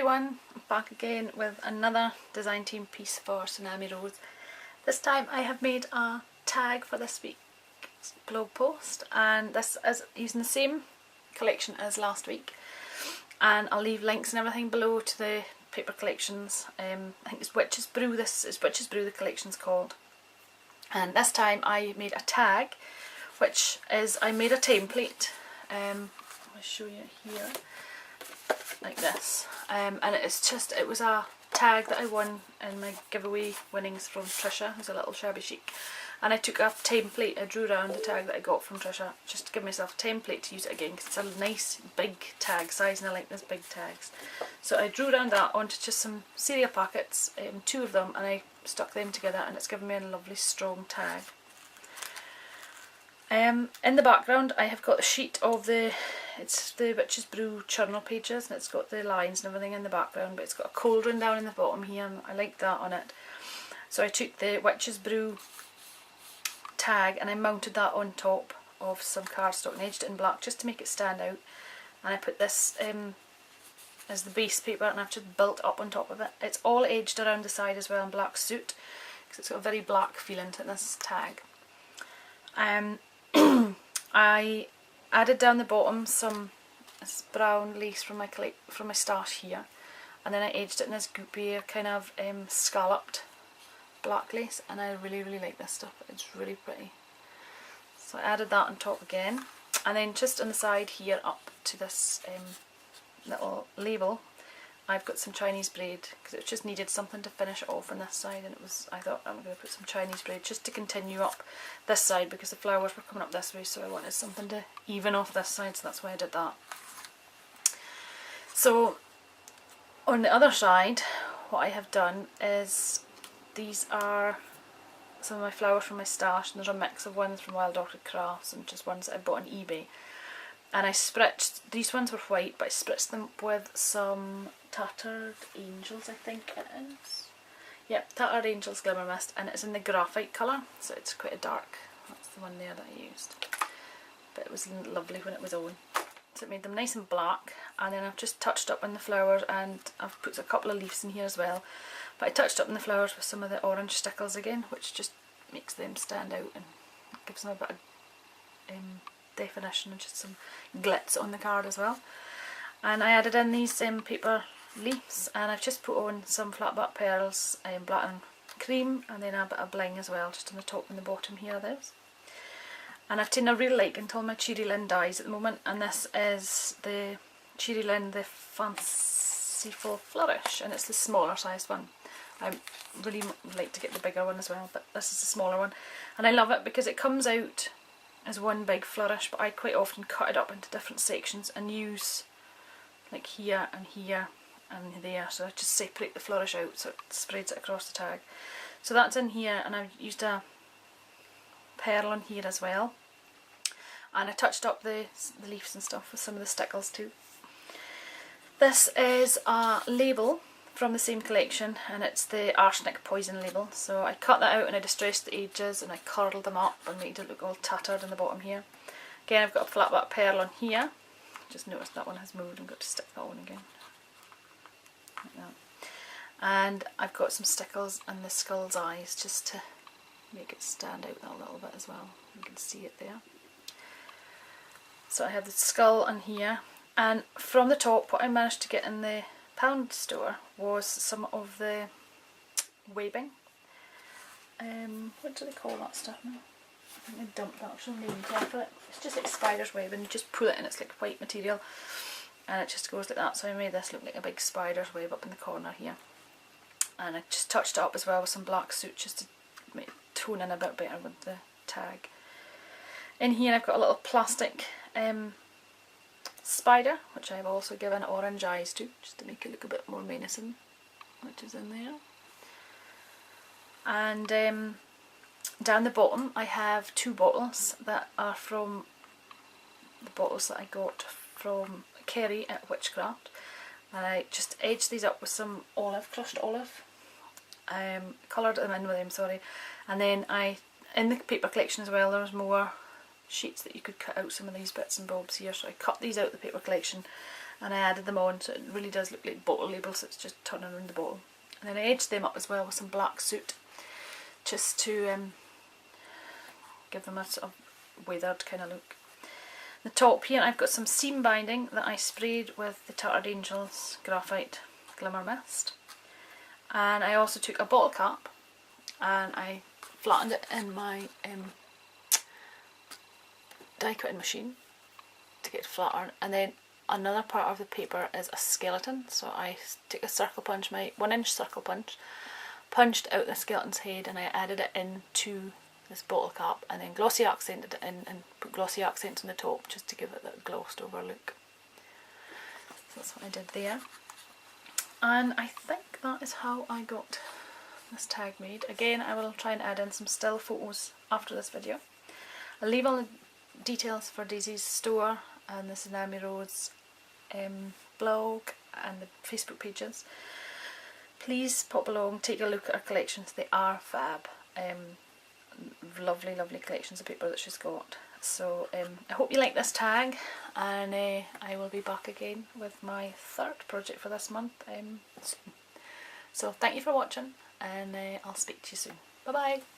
everyone, I'm back again with another design team piece for Tsunami Rose. This time I have made a tag for this week's blog post, and this is using the same collection as last week, and I'll leave links and everything below to the paper collections. I think it's Witch's Brew, this is Witch's Brew the collection's called. And this time I made a tag, which is, I made a template, I'll show you here, like this, and it was a tag that I won in my giveaway winnings from Trisha, who's a little shabby chic, and I took a template, I drew around the tag that I got from Trisha just to give myself a template to use it again, because it's a nice big tag size and I like these big tags. So I drew around that onto just some cereal packets, 2 of them, and I stuck them together, and it's given me a lovely strong tag. In the background I have got a sheet of it's the Witch's Brew journal pages, and it's got the lines and everything in the background, but it's got a cauldron down in the bottom here, and I like that on it. So I took the Witch's Brew tag and I mounted that on top of some cardstock and edged it in black just to make it stand out, and I put this as the base paper, and I've just built up on top of it. It's all edged around the side as well in black soot, because it's got a very black feeling to this tag. I added down the bottom some brown lace from my stash here, and then I edged it in this goopy kind of scalloped black lace, and I really like this stuff. It's really pretty. So I added that on top again, and then just on the side here up to this little label I've got some Chinese braid, because it just needed something to finish it off on this side, and I thought I'm going to put some Chinese braid just to continue up this side, because the flowers were coming up this way, so I wanted something to even off this side, so that's why I did that. So on the other side, what I have done is, these are some of my flowers from my stash, and there's a mix of ones from Wild Orchid Crafts and just ones that I bought on eBay. And I spritzed, these ones were white, but I spritzed them with some Tattered Angels, I think it is. Yep, Tattered Angels Glimmer Mist, and it's in the graphite colour, so it's quite a dark, that's the one there that I used. But it was lovely when it was on. So it made them nice and black, and then I've just touched up on the flowers, and I've put a couple of leaves in here as well. But I touched up on the flowers with some of the orange stickles again, which just makes them stand out and gives them a bit of definition, and just some glitz on the card as well. And I added in these paper leaves, and I've just put on some flat back pearls, black and cream, and then a bit of bling as well, just on the top and the bottom here of those. And I've taken a real liking to all my Cherry Lynn dies at the moment, and this is the Cherry Lynn, the Fanciful Flourish, and it's the smaller sized one. I really like to get the bigger one as well, but this is the smaller one, and I love it because it comes out as one big flourish, but I quite often cut it up into different sections and use like here and there, so I just separate the flourish out so it spreads it across the tag. So that's in here, and I've used a pearl on here as well, and I touched up the leaves and stuff with some of the stickles too. This is a label from the same collection, and it's the arsenic poison label. So I cut that out and I distressed the edges and I curled them up and made it look all tattered in the bottom here. Again, I've got a flat back pearl on here. Just noticed that one has moved and got to stick that on again. Like that. And I've got some stickles and the skull's eyes just to make it stand out a little bit as well. You can see it there. So I have the skull on here, and from the top what I managed to get in the pound store was some of the webbing. What do they call that stuff now? I think they dumped the actual name tag for it. It's just like spider's web, and you just pull it and it's like white material, and it just goes like that. So I made this look like a big spider's web up in the corner here, and I just touched it up as well with some black soot just to make it tone in a bit better with the tag. In here I've got a little plastic spider, which I've also given orange eyes to, just to make it look a bit more menacing, which is in there. And down the bottom I have 2 bottles that are from the bottles that I got from Kerry at Witchcraft, and I just edged these up with some crushed olive, coloured them in with them, sorry, and then in the paper collection as well there was more sheets that you could cut out some of these bits and bobs here, so I cut these out of the paper collection and I added them on, so it really does look like bottle labels, so it's just turning around the bottle. And then I edged them up as well with some black soot, just to give them a sort of weathered kind of look. The top here I've got some seam binding that I sprayed with the Tattered Angels Graphite Glimmer Mist, and I also took a bottle cap and I flattened it in my die cutting machine to get it flatter. And then another part of the paper is a skeleton, so I took a circle punch, my 1-inch circle punch, punched out the skeleton's head, and I added it into this bottle cap, and then glossy accented it in and put glossy accents on the top just to give it that glossed over look. So that's what I did there, and I think that is how I got this tag made. Again, I will try and add in some still photos after this video. I'll leave all the details for Daisy's store and the Tsunami Rose blog and the Facebook pages. Please pop along, take a look at our collections, they are fab. Lovely, lovely collections of paper that she's got. So I hope you like this tag, and I will be back again with my third project for this month soon. So thank you for watching, and I'll speak to you soon. Bye bye.